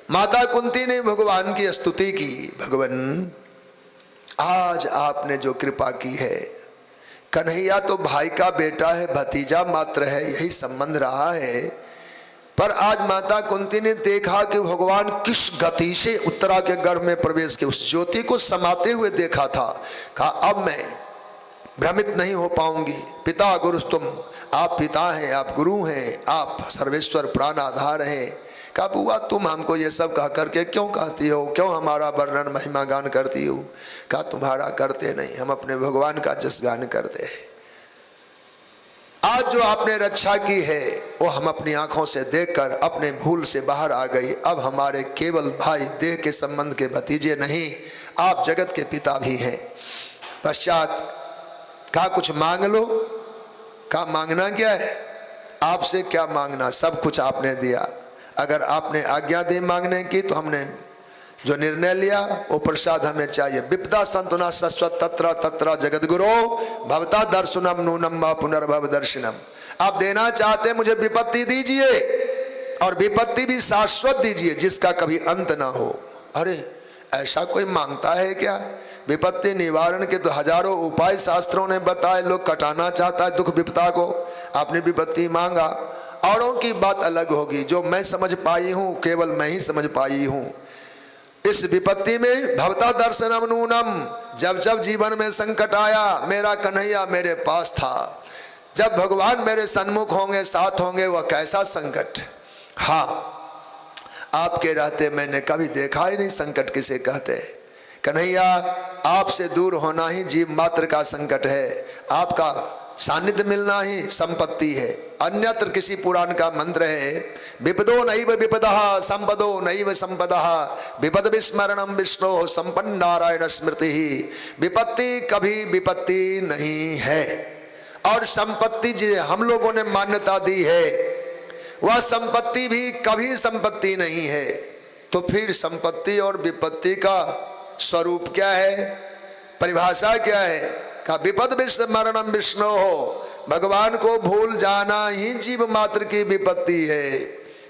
माता कुंती ने भगवान की स्तुति की, भगवान आज आपने जो कृपा की है, कन्हैया तो भाई का बेटा है, भतीजा मात्र है, यही संबंध रहा है, पर आज माता कुंती ने देखा कि भगवान किस गति से उत्तरा के गर्भ में प्रवेश के उस ज्योति को समाते हुए देखा था। कहा अब मैं भ्रमित नहीं हो पाऊंगी। पिता गुरु तुम, आप पिता हैं, आप गुरु हैं, आप सर्वेश्वर प्राण आधार हैं। कहा बुआ तुम हमको ये सब कह करके क्यों कहती हो, क्यों हमारा वर्णन महिमा गान करती हो। कहा तुम्हारा करते नहीं, हम अपने भगवान का जस गान करते हैं। आज जो आपने रक्षा की है वो हम अपनी आंखों से देखकर अपने भूल से बाहर आ गई। अब हमारे केवल भाई देह के संबंध के भतीजे नहीं, आप जगत के पिता भी हैं। पश्चात कहा कुछ मांग लो। कहा मांगना क्या है, आपसे क्या मांगना, सब कुछ आपने दिया। अगर आपने आज्ञा दी मांगने की तो हमने जो निर्णय लिया वो प्रसाद हमें चाहिए। विपदा संतुना शश्वत तत्र तत्र जगद्गुरो भवता दर्शनम नूनम व पुनर्भव दर्शनम। आप देना चाहते मुझे विपत्ति दीजिए और विपत्ति भी शाश्वत दीजिए जिसका कभी अंत ना हो। अरे ऐसा कोई मांगता है क्या? विपत्ति निवारण के तो हजारों उपाय शास्त्रों ने बताए, लोग कटाना चाहता है दुख विपदा को, आपने विपत्ति मांगा। औरों की बात अलग होगी, जो मैं समझ पाई हूं केवल मैं ही समझ पाई हूं। इस विपत्ति में भवता दर्शनम नूनम, जब जब जीवन में संकट आया मेरा कन्हैया मेरे पास था। जब भगवान मेरे सन्मुख होंगे, साथ होंगे, वह कैसा संकट। हाँ आपके रहते मैंने कभी देखा ही नहीं संकट किसे कहते। कन्हैया आपसे दूर होना ही जीव मात्र का संकट है, आपका सानिध्य मिलना ही संपत्ति है। अन्यत्र किसी पुराण का मंत्र है, विपदो नैव विपदः संपदो नैव संपदः विपद विस्मरणम विष्णो संपन्न नारायण स्मृति। विपत्ति कभी विपत्ति नहीं है और संपत्ति जो हम लोगों ने मान्यता दी है वह संपत्ति भी कभी संपत्ति नहीं है। तो फिर संपत्ति और विपत्ति का स्वरूप क्या है, परिभाषा क्या है? का विपद विस्मरणम विष्णु हो, भगवान को भूल जाना ही जीव मात्र की विपत्ति है।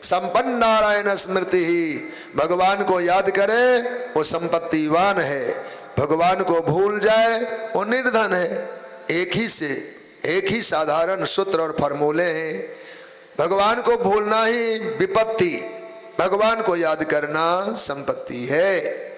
संपन्न नारायण स्मृति ही, भगवान को याद करे वो संपत्तिवान है, भगवान को भूल जाए वो निर्धन है। एक ही साधारण सूत्र और फॉर्मूले हैं। भगवान को भूलना ही विपत्ति, भगवान को याद करना संपत्ति है।